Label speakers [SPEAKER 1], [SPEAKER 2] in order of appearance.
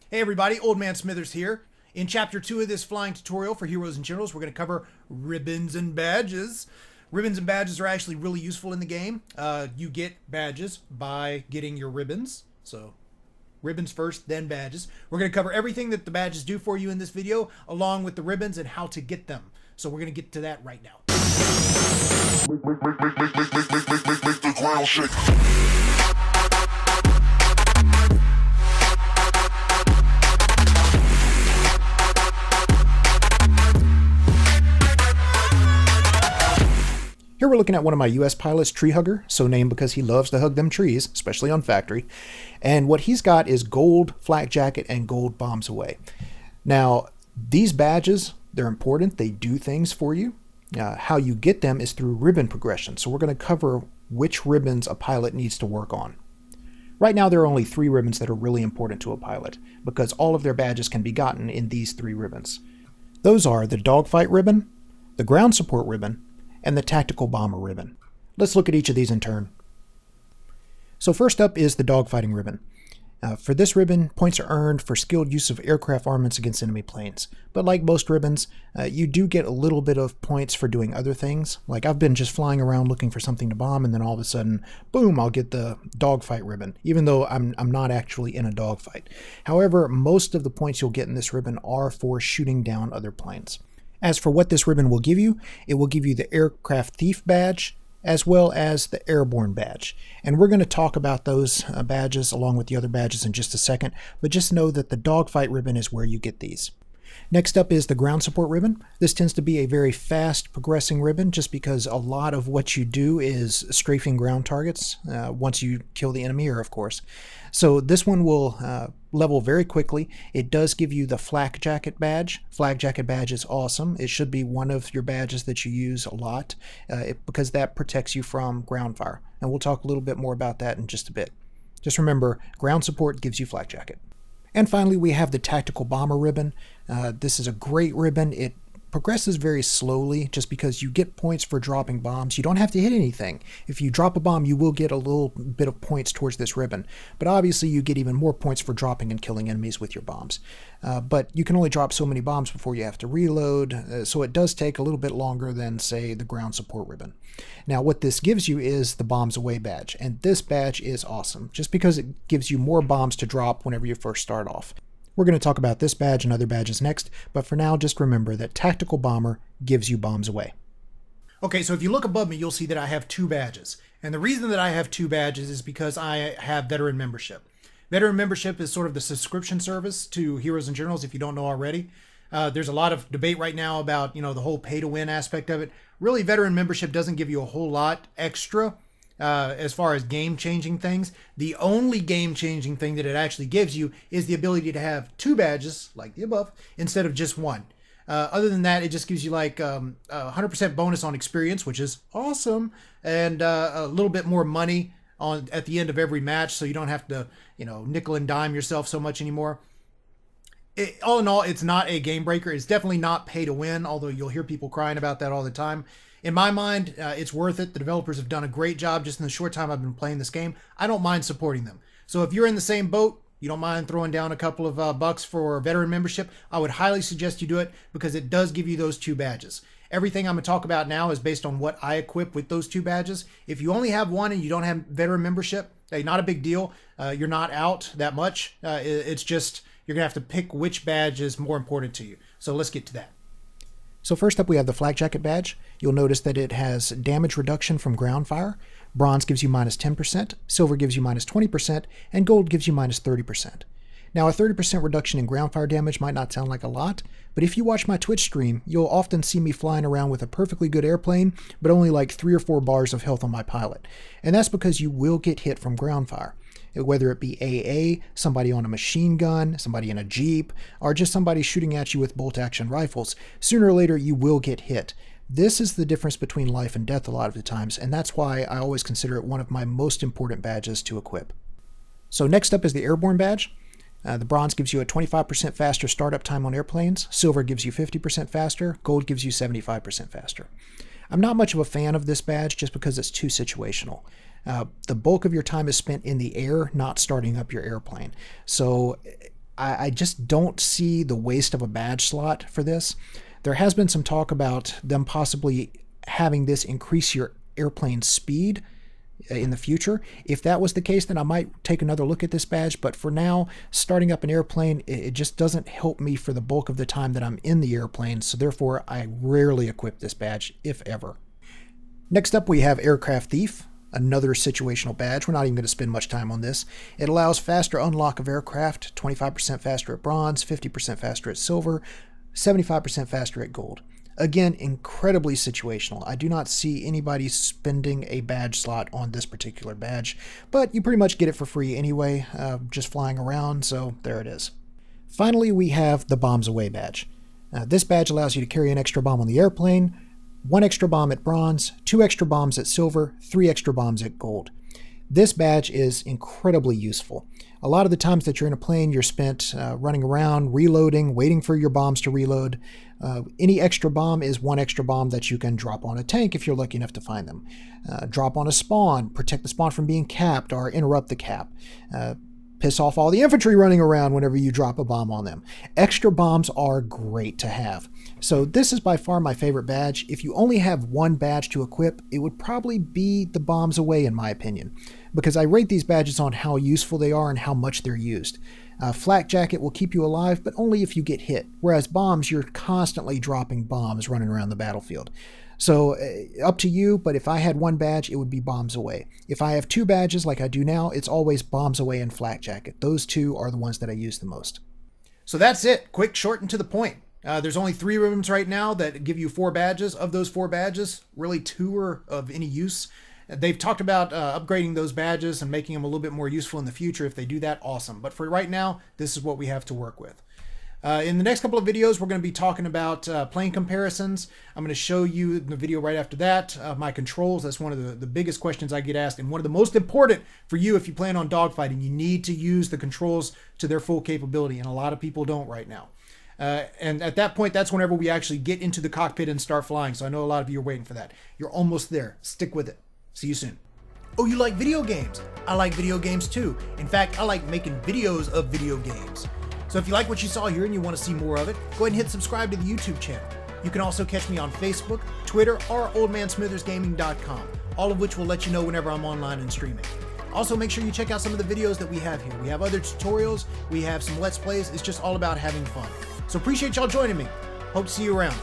[SPEAKER 1] Hey everybody, Old Man Smithers here. In chapter 2 of this flying tutorial for Heroes and Generals, we're going to cover ribbons and badges. Ribbons and badges are actually really useful in the game. You get badges by getting your ribbons. So ribbons first, then badges. We're going to cover everything that the badges do for you in this video, along with the ribbons and how to get them. So we're going to get to that right now.
[SPEAKER 2] Make the ground shake.
[SPEAKER 3] Here we're looking at one of my US pilots, Tree Hugger, so named because he loves to hug them trees, especially on factory. And what he's got is gold flak jacket and gold bombs away. Now, these badges, they're important. They do things for you. How you get them is through ribbon progression. So we're going to cover which ribbons a pilot needs to work on. Right now, there are only 3 ribbons that are really important to a pilot because all of their badges can be gotten in these 3 ribbons. Those are the dogfight ribbon, the ground support ribbon, and the tactical bomber ribbon. Let's look at each of these in turn. So first up is the dogfighting ribbon. For this ribbon, points are earned for skilled use of aircraft armaments against enemy planes. But like most ribbons, you do get a little bit of points for doing other things. Like I've been just flying around looking for something to bomb, and then all of a sudden, boom, I'll get the dogfight ribbon, even though I'm not actually in a dogfight. However, most of the points you'll get in this ribbon are for shooting down other planes. As for what this ribbon will give you, it will give you the Aircraft Thief badge, as well as the Airborne badge. And we're going to talk about those badges along with the other badges in just a second, but just know that the dogfight ribbon is where you get these. Next up is the ground support ribbon. This tends to be a very fast progressing ribbon just because a lot of what you do is strafing ground targets once you kill the enemy, of course. So this one will level very quickly. It does give you the flak jacket badge. Flak jacket badge is awesome. It should be one of your badges that you use a lot because that protects you from ground fire. And we'll talk a little bit more about that in just a bit. Just remember, ground support gives you flak jacket. And finally, we have the tactical bomber ribbon. This is a great ribbon. It progresses very slowly just because you get points for dropping bombs. You don't have to hit anything. If you drop a bomb, you will get a little bit of points towards this ribbon. But obviously, you get even more points for dropping and killing enemies with your bombs. But you can only drop so many bombs before you have to reload, so it does take a little bit longer than, say, the ground support ribbon. Now, what this gives you is the bombs away badge, and this badge is awesome just because it gives you more bombs to drop whenever you first start off. We're going to talk about this badge and other badges next, but for now, just remember that Tactical Bomber gives you bombs away.
[SPEAKER 1] Okay, so if you look above me, you'll see that I have 2 badges. And the reason that I have 2 badges is because I have veteran membership. Veteran membership is sort of the subscription service to Heroes and Generals, if you don't know already. There's a lot of debate right now about, the whole pay-to-win aspect of it. Really, veteran membership doesn't give you a whole lot extra as far as game-changing things. The only game-changing thing that it actually gives you is the ability to have 2 badges, like the above, instead of just 1. Other than that, it just gives you like 100% bonus on experience, which is awesome, and a little bit more money at the end of every match, so you don't have to, nickel and dime yourself so much anymore. All in all, it's not a game breaker. It's definitely not pay to win, although you'll hear people crying about that all the time. In my mind, it's worth it. The developers have done a great job just in the short time I've been playing this game. I don't mind supporting them. So if you're in the same boat, you don't mind throwing down a couple of bucks for veteran membership, I would highly suggest you do it because it does give you those 2 badges. Everything I'm going to talk about now is based on what I equip with those 2 badges. If you only have 1 and you don't have veteran membership, hey, not a big deal. You're not out that much. It's just you're going to have to pick which badge is more important to you. So let's get to that.
[SPEAKER 3] So first up, we have the flak jacket badge. You'll notice that it has damage reduction from ground fire. Bronze gives you minus 10%, silver gives you minus 20%, and gold gives you minus 30%. Now, a 30% reduction in ground fire damage might not sound like a lot, but if you watch my Twitch stream, you'll often see me flying around with a perfectly good airplane, but only like 3 or 4 bars of health on my pilot. And that's because you will get hit from ground fire. Whether it be AA, somebody on a machine gun, somebody in a Jeep, or just somebody shooting at you with bolt-action rifles, sooner or later you will get hit. This is the difference between life and death a lot of the times, and that's why I always consider it one of my most important badges to equip. So next up is the Airborne badge. The bronze gives you a 25% faster startup time on airplanes, silver gives you 50% faster, gold gives you 75% faster. I'm not much of a fan of this badge just because it's too situational. The bulk of your time is spent in the air, not starting up your airplane. So I just don't see the waste of a badge slot for this. There has been some talk about them possibly having this increase your airplane speed in the future. If that was the case, then I might take another look at this badge. But for now, starting up an airplane, it just doesn't help me for the bulk of the time that I'm in the airplane. So therefore, I rarely equip this badge, if ever. Next up, we have Aircraft Thief, another situational badge. We're not even going to spend much time on this. It allows faster unlock of aircraft, 25% faster at bronze, 50% faster at silver, 75% faster at gold. Again, incredibly situational. I do not see anybody spending a badge slot on this particular badge, but you pretty much get it for free anyway, just flying around, so there it is. Finally, we have the Bombs Away badge. This badge allows you to carry an extra bomb on the airplane, 1 extra bomb at bronze, 2 extra bombs at silver, 3 extra bombs at gold. This badge is incredibly useful. A lot of the times that you're in a plane, you're spent running around, reloading, waiting for your bombs to reload. Any extra bomb is 1 extra bomb that you can drop on a tank if you're lucky enough to find them. Drop on a spawn, protect the spawn from being capped or interrupt the cap. Piss off all the infantry running around whenever you drop a bomb on them. Extra bombs are great to have. So this is by far my favorite badge. If you only have one badge to equip, it would probably be the Bombs Away in my opinion, because I rate these badges on how useful they are and how much they're used. Flak Jacket will keep you alive, but only if you get hit, whereas bombs, you're constantly dropping bombs running around the battlefield. So up to you, but if I had one badge, it would be Bombs Away. If I have 2 badges like I do now, it's always Bombs Away and Flak Jacket. Those 2 are the ones that I use the most.
[SPEAKER 1] So that's it. Quick, short, and to the point. There's only 3 rooms right now that give you 4 badges. Of those 4 badges, really 2 are of any use. They've talked about upgrading those badges and making them a little bit more useful in the future. If they do that, awesome. But for right now, this is what we have to work with. In the next couple of videos, we're going to be talking about plane comparisons. I'm going to show you in the video right after that my controls. That's one of the biggest questions I get asked, and one of the most important for you if you plan on dogfighting. You need to use the controls to their full capability, and a lot of people don't right now. And at that point, that's whenever we actually get into the cockpit and start flying. So I know a lot of you are waiting for that. You're almost there. Stick with it. See you soon. Oh, you like video games? I like video games too. In fact, I like making videos of video games. So if you like what you saw here and you want to see more of it, go ahead and hit subscribe to the YouTube channel. You can also catch me on Facebook, Twitter, or oldmansmithersgaming.com, all of which will let you know whenever I'm online and streaming. Also, make sure you check out some of the videos that we have here. We have other tutorials, we have some Let's Plays. It's just all about having fun. So appreciate y'all joining me. Hope to see you around.